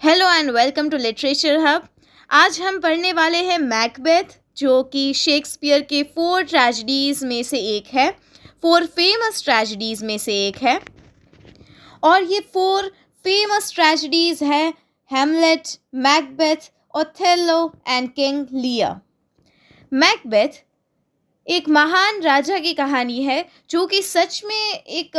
Hello and welcome to literature hub. आज हम पढ़ने वाले हैं मैकबेथ, जो कि शेक्सपियर के 4 ट्रेजेडीज़ में से एक है, 4 फेमस ट्रेजेडीज़ में से एक है। और ये 4 फेमस ट्रेजेडीज़ हैं Hamlet, Macbeth, Othello and King Lear. Macbeth एक महान राजा की कहानी है जो कि सच में एक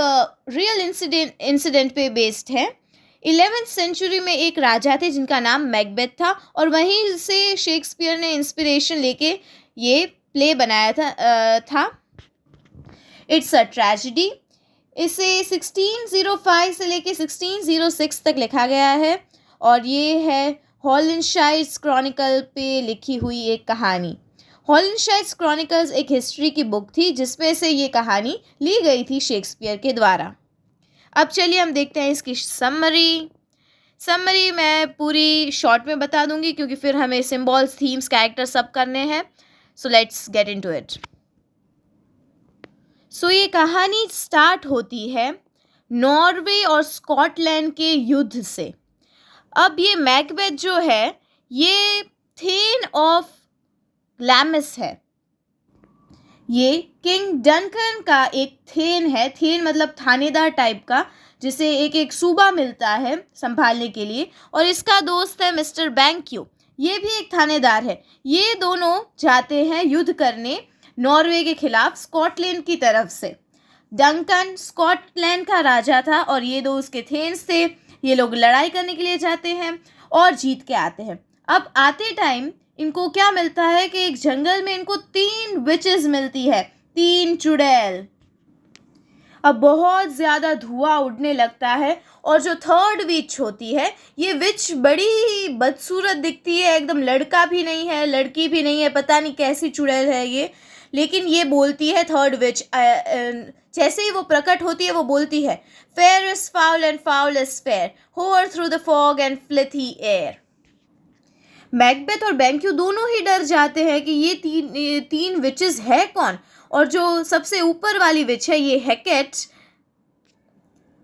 रियल इंसिडेंट पे बेस्ड है। 11th सेंचुरी में एक राजा थे जिनका नाम मैकबेथ था, और वहीं से शेक्सपियर ने इंस्पिरेशन लेके ये प्ले बनाया था। It's a tragedy. इसे 1605 से लेके 1606 तक लिखा गया है, और ये है हॉलनशाइड्स क्रॉनिकल पे लिखी हुई एक कहानी। हॉलनशाइड्स क्रॉनिकल्स एक हिस्ट्री की बुक थी जिसमें से ये कहानी ली गई थी शेक्सपियर के द्वारा। अब चलिए हम देखते हैं इसकी समरी मैं पूरी शॉर्ट में बता दूंगी क्योंकि फिर हमें सिंबल्स, थीम्स, कैरेक्टर सब करने हैं। So let's get into it. So ये कहानी स्टार्ट होती है नॉर्वे और स्कॉटलैंड के युद्ध से। अब ये मैकबेथ जो है ये थेन ऑफ ग्लैमिस है। ये किंग डनकन का एक थेन है। थेन मतलब थानेदार टाइप का, जिसे एक एक सूबा मिलता है संभालने के लिए, और इसका दोस्त है मिस्टर बैंक्यू, ये भी एक थानेदार है। ये दोनों जाते हैं युद्ध करने नॉर्वे के खिलाफ स्कॉटलैंड की तरफ से। डंकन स्कॉटलैंड का राजा था और ये दो उसके थेन्स थे। ये लोग लड़ाई करने के लिए जाते हैं और जीत के आते हैं। अब आते टाइम इनको क्या मिलता है कि एक जंगल में इनको 3 विचेस मिलती है, 3 चुड़ैल। अब बहुत ज़्यादा धुआं उड़ने लगता है, और जो 3rd विच होती है, ये विच बड़ी ही बदसूरत दिखती है, एकदम लड़का भी नहीं है लड़की भी नहीं है, पता नहीं कैसी चुड़ैल है ये। लेकिन ये बोलती है 3rd विच, जैसे ही वो प्रकट होती है वो बोलती है, fair is foul and foul is fair, hover through the fog and filthy air. Macbeth और बैंक्यू दोनों ही डर जाते हैं कि ये तीन विचेस है कौन। और जो सबसे ऊपर वाली विच है, ये हैकेट,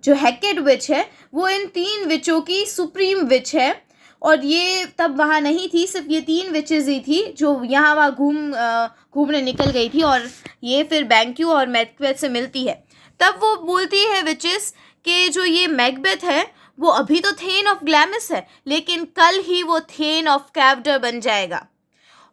जो हैकेट विच है, वो इन 3 विचों की सुप्रीम विच है। और ये तब वहाँ नहीं थी, सिर्फ ये 3 विचेस ही थी जो यहाँ वहाँ घूमने निकल गई थी, और ये फिर बैंक्यू और मैकबेथ से मिलती है। तब वो बोलती है विचेस कि जो ये मैकबेथ है वो अभी तो थेन ऑफ ग्लैमिस है, लेकिन कल ही वो थेन ऑफ कैवडर बन जाएगा,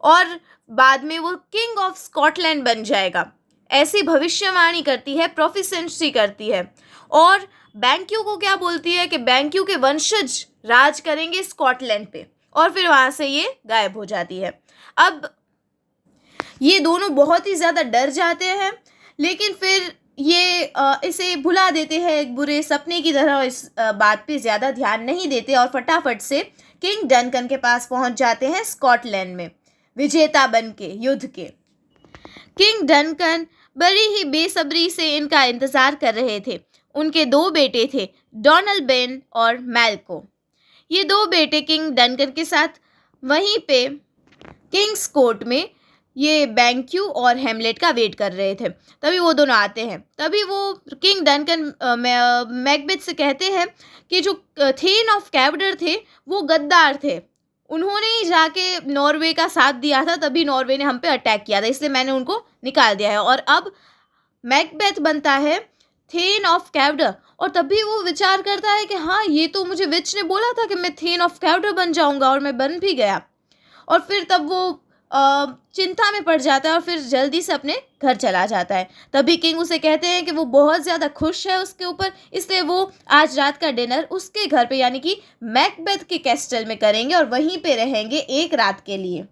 और बाद में वो किंग ऑफ स्कॉटलैंड बन जाएगा। ऐसी भविष्यवाणी करती है, प्रोफेसेंसी करती है। और बैंक्यू को क्या बोलती है कि बैंक्यू के वंशज राज करेंगे स्कॉटलैंड पे, और फिर वहाँ से ये गायब हो जाती है। अब ये दोनों बहुत ही ज़्यादा डर जाते हैं, लेकिन फिर ये इसे भुला देते हैं एक बुरे सपने की तरह। इस बात पे ज़्यादा ध्यान नहीं देते और फटाफट से किंग डनकन के पास पहुंच जाते हैं स्कॉटलैंड में, विजेता बन के युद्ध के। किंग डनकन बड़ी ही बेसब्री से इनका इंतज़ार कर रहे थे। उनके 2 बेटे थे, डोनाल्ड और मैल्को। ये 2 बेटे किंग डनकन के साथ वहीं पे किंग्स कोर्ट में ये बैंक्यू और हैमलेट का वेट कर रहे थे। तभी वो दोनों आते हैं। तभी वो किंग डनकन मैकबेथ से कहते हैं कि जो थेन ऑफ कैवडर थे वो गद्दार थे, उन्होंने ही जाके नॉर्वे का साथ दिया था, तभी नॉर्वे ने हम पे अटैक किया था, इसलिए मैंने उनको निकाल दिया है। और अब मैकबेथ बनता है थेन ऑफ कैवडर। और तभी वो विचार करता है कि हाँ, ये तो मुझे विच ने बोला था कि मैं थेन ऑफ कैवडर बन जाऊंगा, और मैं बन भी गया। और फिर तब वो चिंता में पड़ जाता है और फिर जल्दी से अपने घर चला जाता है। तभी किंग उसे कहते हैं कि वो बहुत ज़्यादा खुश है उसके ऊपर, इसलिए वो आज रात का डिनर उसके घर पे यानी कि मैकबेथ के कैस्टल में करेंगे और वहीं पे रहेंगे एक रात के लिए।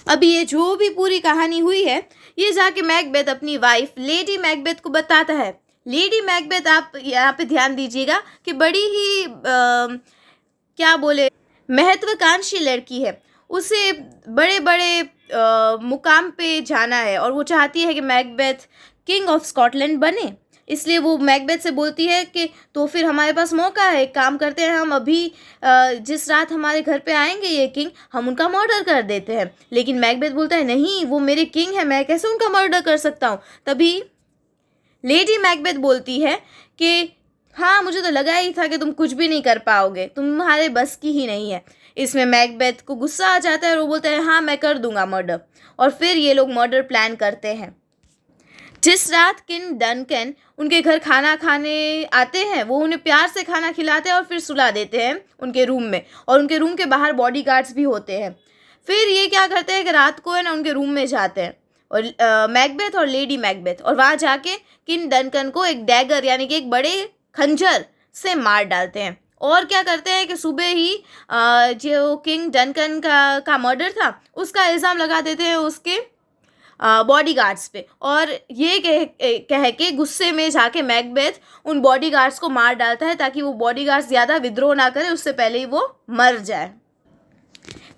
अभी ये जो भी पूरी कहानी हुई है, ये जाके मैकबेथ अपनी वाइफ लेडी मैकबेथ को बताता है। लेडी मैकबेथ, आप यहाँ पे ध्यान दीजिएगा कि बड़ी ही क्या बोले, महत्वाकांक्षी लड़की है। उसे बड़े बड़े मुकाम पे जाना है और वो चाहती है कि मैकबेथ किंग ऑफ स्कॉटलैंड बने। इसलिए वो मैकबेथ से बोलती है कि तो फिर हमारे पास मौका है, एक काम करते हैं, हम अभी जिस रात हमारे घर पे आएंगे ये किंग, हम उनका मर्डर कर देते हैं। लेकिन मैकबेथ बोलता है नहीं, वो मेरे किंग है, मैं कैसे उनका मर्डर कर सकता हूँ। तभी लेडी मैकबेथ बोलती है कि हाँ, मुझे तो लगा ही था कि तुम कुछ भी नहीं कर पाओगे, तुम्हारे बस की ही नहीं है। इसमें मैकबेथ को गुस्सा आ जाता है और वो बोलता है हाँ मैं कर दूंगा मर्डर। और फिर ये लोग मर्डर प्लान करते हैं। जिस रात किंग डनकन उनके घर खाना खाने आते हैं, वो उन्हें प्यार से खाना खिलाते हैं और फिर सुला देते हैं उनके रूम में, और उनके रूम के बाहर बॉडीगार्ड्स भी होते हैं। फिर ये क्या करते हैं कि रात को है ना उनके रूम में जाते हैं, और मैकबेथ और लेडी मैकबेथ, और वहाँ जाके किंग डनकन को एक डैगर यानी कि एक बड़े खंजर से मार डालते हैं। और क्या करते हैं कि सुबह ही जो किंग डनकन का मर्डर था उसका इल्ज़ाम लगा देते हैं उसके बॉडीगार्ड्स पे, और ये कह के गुस्से में जाके मैकबेथ उन बॉडीगार्ड्स को मार डालता है ताकि वो बॉडीगार्ड्स ज़्यादा विद्रोह ना करें, उससे पहले ही वो मर जाए।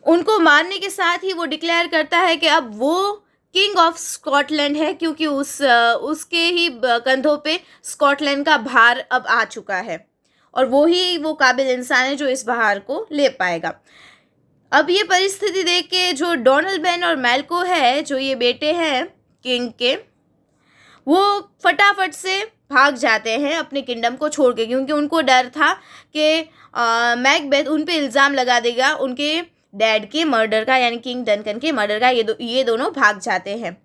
उनको मारने के साथ ही वो डिक्लेयर करता है कि अब वो किंग ऑफ स्कॉटलैंड है, क्योंकि उसके ही कंधों पे स्कॉटलैंड का भार अब आ चुका है, और वो काबिल इंसान है जो इस भार को ले पाएगा। अब ये परिस्थिति देख के जो डोनाल्ड और मेल्को है, जो ये बेटे हैं किंग के, वो फटाफट से भाग जाते हैं अपने किंगडम को छोड़ के, क्योंकि उनको डर था कि मैकबेथ उन पे इल्ज़ाम लगा देगा उनके डैड के मर्डर का, यानी किंग डनकन के मर्डर का। ये दोनों भाग जाते हैं।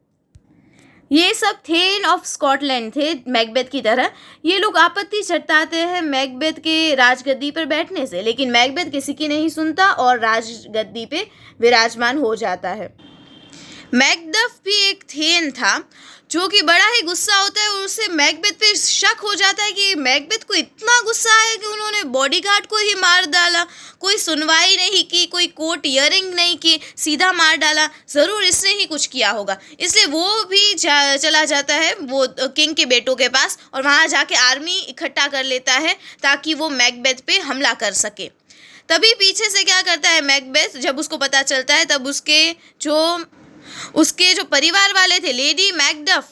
ये सब थेन ऑफ स्कॉटलैंड थे मैकबेथ की तरह। ये लोग आपत्ति जताते हैं मैकबेथ के राजगद्दी पर बैठने से, लेकिन मैकबेथ किसी की नहीं सुनता और राजगद्दी पे विराजमान हो जाता है। मैकडफ भी एक थेन था जो कि बड़ा ही गुस्सा होता है, और उसे मैकबेथ पे शक हो जाता है कि मैकबेथ को इतना गुस्सा आया कि उन्होंने बॉडीगार्ड को ही मार डाला, कोई सुनवाई नहीं की, कोई कोर्ट हियरिंग नहीं की, सीधा मार डाला, ज़रूर इसने ही कुछ किया होगा। इसलिए वो भी चला जाता है वो किंग के बेटों के पास, और वहाँ जाके आर्मी इकट्ठा कर लेता है ताकि वो मैकबेथ पे हमला कर सके। तभी पीछे से क्या करता है मैकबेथ, जब उसको पता चलता है तब उसके जो परिवार वाले थे, लेडी मैकडफ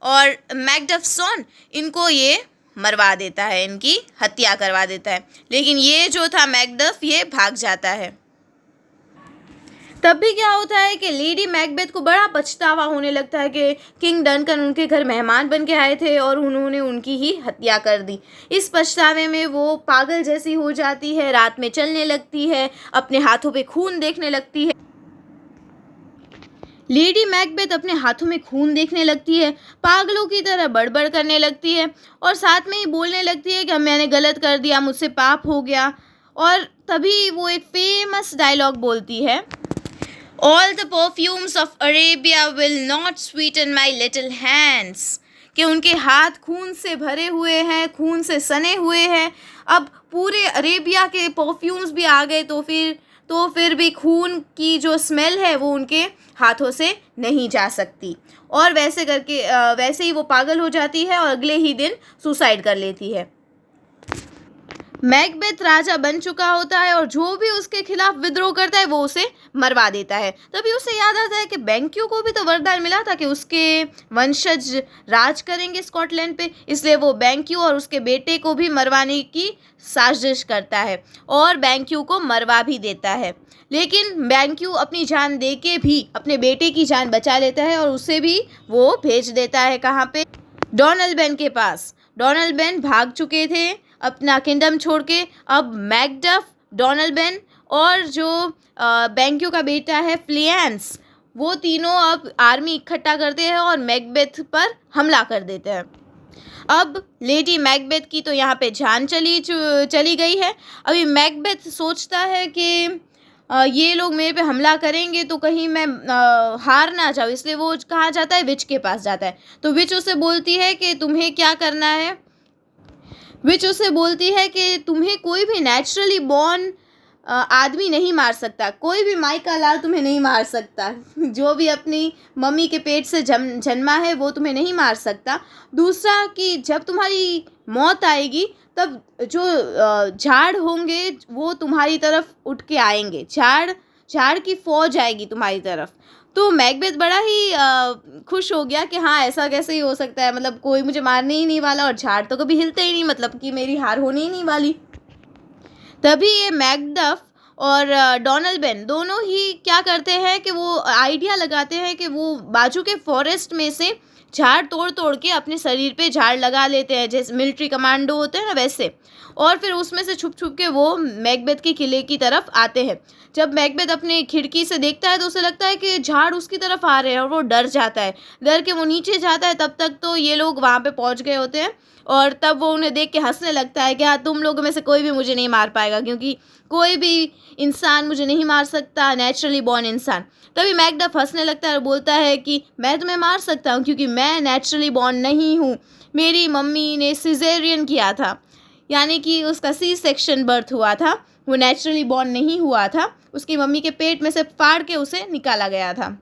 और मैकडफ सॉन, इनको ये मरवा देता है, इनकी हत्या करवा देता है। लेकिन ये जो था मैकडफ, ये भाग जाता है। तब भी क्या होता है कि लेडी मैकबेथ को बड़ा पछतावा होने लगता है कि किंग डनकन उनके घर मेहमान बन के आए थे और उन्होंने उनकी ही हत्या कर दी। इस पछतावे में वो पागल जैसी हो जाती है, रात में चलने लगती है, अपने हाथों पे खून देखने लगती है। लेडी मैकबेथ अपने हाथों में खून देखने लगती है, पागलों की तरह बड़बड़ करने लगती है, और साथ में ही बोलने लगती है कि मैंने गलत कर दिया, मुझसे पाप हो गया। और तभी वो एक फेमस डायलॉग बोलती है, all the perfumes of Arabia will not Sutton my little hands, कि उनके हाथ खून से भरे हुए हैं, खून से सने हुए हैं। अब पूरे अरेबिया के परफ्यूम्स भी आ गए तो फिर भी खून की जो स्मेल है वो उनके हाथों से नहीं जा सकती। और वैसे ही वो पागल हो जाती है और अगले ही दिन सुसाइड कर लेती है। मैकबेथ राजा बन चुका होता है और जो भी उसके खिलाफ विद्रोह करता है वो उसे मरवा देता है। तभी उसे याद आता है कि बैंक्यू को भी तो वरदान मिला था कि उसके वंशज राज करेंगे स्कॉटलैंड पे, इसलिए वो बैंक्यू और उसके बेटे को भी मरवाने की साजिश करता है और बैंक्यू को मरवा भी देता है। लेकिन बैंक्यू अपनी जान दे के भी अपने बेटे की जान बचा लेता है और उसे भी वो भेज देता है कहाँ पे, डोनाल्ड के पास। डोनाल्ड भाग चुके थे अपना किंगडम छोड़ के। अब मैकडफ, डोनाल्ड और जो बैंक्यू का बेटा है फ्लियांस, वो तीनों अब आर्मी इकट्ठा करते हैं और मैकबेथ पर हमला कर देते हैं। अब लेडी मैकबेथ की तो यहाँ पे जान चली गई है। अभी मैकबेथ सोचता है कि ये लोग मेरे पे हमला करेंगे तो कहीं मैं हार ना जाऊँ, इसलिए वो कहाँ जाता है, विच के पास जाता है। तो विच उसे बोलती है कि तुम्हें क्या करना है। विच उसे बोलती है कि तुम्हें कोई भी नेचुरली बॉर्न आदमी नहीं मार सकता, कोई भी माई का लाल तुम्हें नहीं मार सकता, जो भी अपनी मम्मी के पेट से जन्मा है वो तुम्हें नहीं मार सकता। दूसरा कि जब तुम्हारी मौत आएगी तब जो झाड़ होंगे वो तुम्हारी तरफ उठ के आएंगे, झाड़ की फौज आएगी तुम्हारी तरफ। तो मैकबेथ बड़ा ही खुश हो गया कि हाँ ऐसा कैसे ही हो सकता है, मतलब कोई मुझे मारने ही नहीं वाला और झाड़ तो कभी हिलते ही नहीं, मतलब कि मेरी हार होने ही नहीं वाली। तभी ये मैकडफ और डोनाल्ड दोनों ही क्या करते हैं कि वो आइडिया लगाते हैं कि वो बाजू के फॉरेस्ट में से झाड़ तोड़ तोड़ के अपने शरीर पे झाड़ लगा लेते हैं, जैसे मिलिट्री कमांडो होते हैं ना वैसे। और फिर उसमें से छुप छुप के वो मैकबेथ के किले की तरफ आते हैं। जब मैकबेथ अपने खिड़की से देखता है तो उसे लगता है कि झाड़ उसकी तरफ आ रहे हैं और वो डर जाता है। डर के वो नीचे जाता है, तब तक तो ये लोग वहाँ पे पहुँच गए होते हैं। और तब वो उन्हें देख के हंसने लगता है कि हाँ, तुम लोगों में से कोई भी मुझे नहीं मार पाएगा, क्योंकि कोई भी इंसान मुझे नहीं मार सकता, नेचुरली बॉर्न इंसान। तभी मैकडफ हंसने लगता है और बोलता है कि मैं तुम्हें मार सकता हूँ, क्योंकि मैं नेचुरली बॉर्न नहीं हूँ। मेरी मम्मी ने सिजेरियन किया था, यानी कि उसका सी सेक्शन बर्थ हुआ था, वो नेचुरली बॉर्न नहीं हुआ था। उसकी मम्मी के पेट में से फाड़ के उसे निकाला गया था।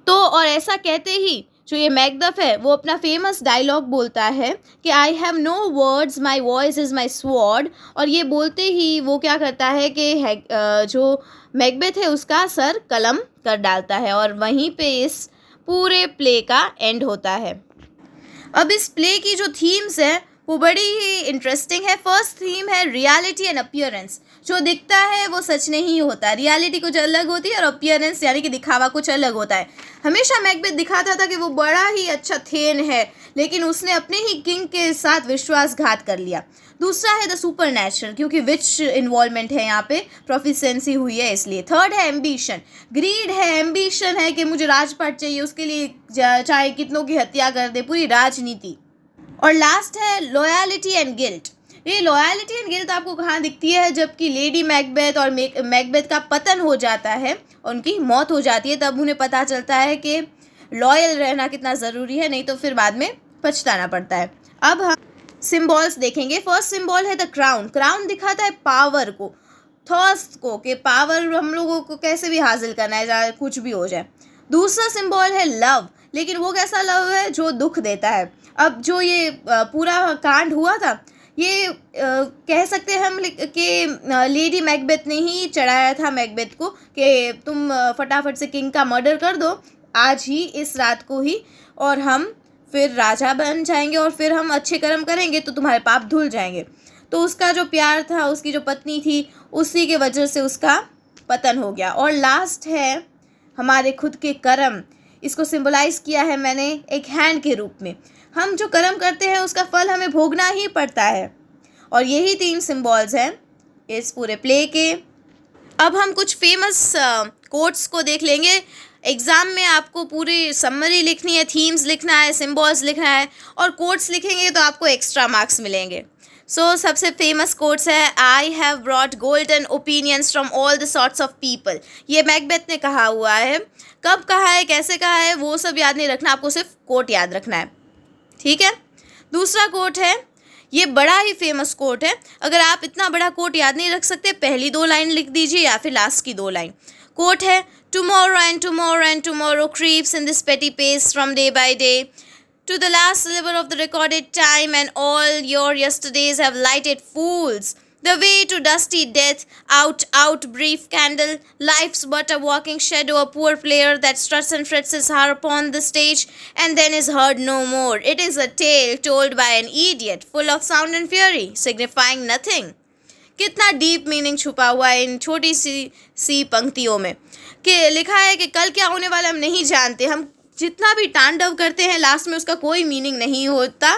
तो और ऐसा कहते ही जो ये मैकडफ है वो अपना फेमस डायलॉग बोलता है कि I have no words, my voice is my sword. और ये बोलते ही वो क्या करता है कि जो मैकबेथ है उसका सर कलम कर डालता है, और वहीं पे इस पूरे प्ले का एंड होता है। अब इस प्ले की जो थीम्स है वो बड़ी ही इंटरेस्टिंग है। फर्स्ट थीम है रियलिटी एंड अपीयरेंस। जो दिखता है वो सच नहीं होता, रियलिटी कुछ अलग होती है और अपीयरेंस यानी कि दिखावा कुछ अलग होता है। हमेशा मैकबेथ दिखाता था कि वो बड़ा ही अच्छा थेन है, लेकिन उसने अपने ही किंग के साथ विश्वासघात कर लिया। दूसरा है द सुपर नेचुरल, क्योंकि विच इन्वॉल्वमेंट है यहाँ पे, प्रोफिशेंसी हुई है इसलिए। थर्ड है एम्बिशन, ग्रीड है, एम्बिशन है कि मुझे राजपाट चाहिए, उसके लिए चाहे कितनों की हत्या कर दे, पूरी राजनीति। और लास्ट है लॉयल्टी एंड गिल्ट। ये लॉयल्टी एंड गिल्ट आपको कहाँ दिखती है, जबकि लेडी मैकबेथ और मैकबेथ का पतन हो जाता है और उनकी मौत हो जाती है, तब उन्हें पता चलता है कि लॉयल रहना कितना ज़रूरी है, नहीं तो फिर बाद में पछताना पड़ता है। अब हम सिम्बॉल्स देखेंगे। फर्स्ट सिम्बॉल है द क्राउन। क्राउन दिखाता है पावर को, थर्स्ट को, कि पावर हम लोगों को कैसे भी हासिल करना है, चाहे कुछ भी हो जाए। दूसरा सिम्बॉल है लव, लेकिन वो कैसा लव है जो दुख देता है। अब जो ये पूरा कांड हुआ था, ये कह सकते हैं हम कि लेडी मैकबेथ ने ही चढ़ाया था मैकबेथ को कि तुम फटाफट से किंग का मर्डर कर दो आज ही, इस रात को ही, और हम फिर राजा बन जाएंगे और फिर हम अच्छे कर्म करेंगे तो तुम्हारे पाप धुल जाएंगे। तो उसका जो प्यार था, उसकी जो पत्नी थी, उसी के वजह से उसका पतन हो गया। और लास्ट है हमारे खुद के कर्म। इसको सिंबलाइज किया है मैंने एक हैंड के रूप में। हम जो कर्म करते हैं उसका फल हमें भोगना ही पड़ता है। और यही 3 सिंबल्स हैं इस पूरे प्ले के। अब हम कुछ फेमस कोट्स को देख लेंगे। एग्ज़ाम में आपको पूरी समरी लिखनी है, थीम्स लिखना है, सिंबल्स लिखना है, और कोट्स लिखेंगे तो आपको एक्स्ट्रा मार्क्स मिलेंगे। सबसे फेमस कोट्स है I have brought golden opinions from all the sorts of people. ये मैकबेथ ने कहा हुआ है। कब कहा है, कैसे कहा है, वो सब याद नहीं रखना, आपको सिर्फ कोट याद रखना है, ठीक है। दूसरा कोट है, ये बड़ा ही फेमस कोट है। अगर आप इतना बड़ा कोट याद नहीं रख सकते, पहली 2 लाइन लिख दीजिए या फिर लास्ट की 2 लाइन। कोट है tomorrow and tomorrow and tomorrow creeps in this petty pace from day by day to the last sliver of the recorded time, and all your yesterdays have lighted fools the way to dusty death. Out, brief candle, life's but a walking shadow, a poor player that struts and frets his harp upon the stage and then is heard no more. It is a tale told by an idiot, full of sound and fury, signifying nothing. कितना deep meaning छुपा हुआ है इन छोटी सी पंक्तियों में, कि लिखा है कि कल क्या होने वाला हम नहीं जानते। हम जितना भी तांडव करते हैं लास्ट में उसका कोई मीनिंग नहीं होता।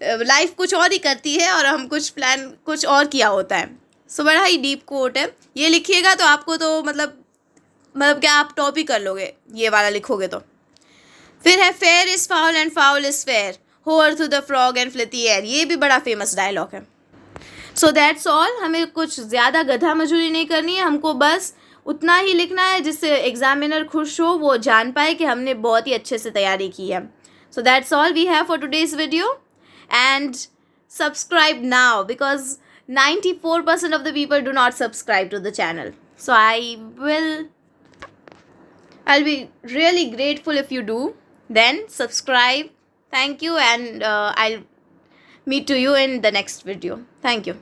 लाइफ कुछ और ही करती है और हम कुछ और किया होता है। बड़ा ही डीप कोट है। ये लिखिएगा तो आपको तो मतलब क्या आप टॉप ही कर लोगे ये वाला लिखोगे तो। फिर है fair is foul and foul is fair, hover through the fog and filthy air. ये भी बड़ा फेमस डायलॉग है। That's all. हमें कुछ ज़्यादा गधा मजूरी नहीं करनी है, हमको बस उतना ही लिखना है जिससे एग्जामिनर खुश हो, वो जान पाए कि हमने बहुत ही अच्छे से तैयारी की है। That's all we have for today's video, and subscribe now because 94% of the people do not subscribe to the channel. I'll be really grateful if you do. Then subscribe. Thank you, and I'll meet to you in the next video. Thank you.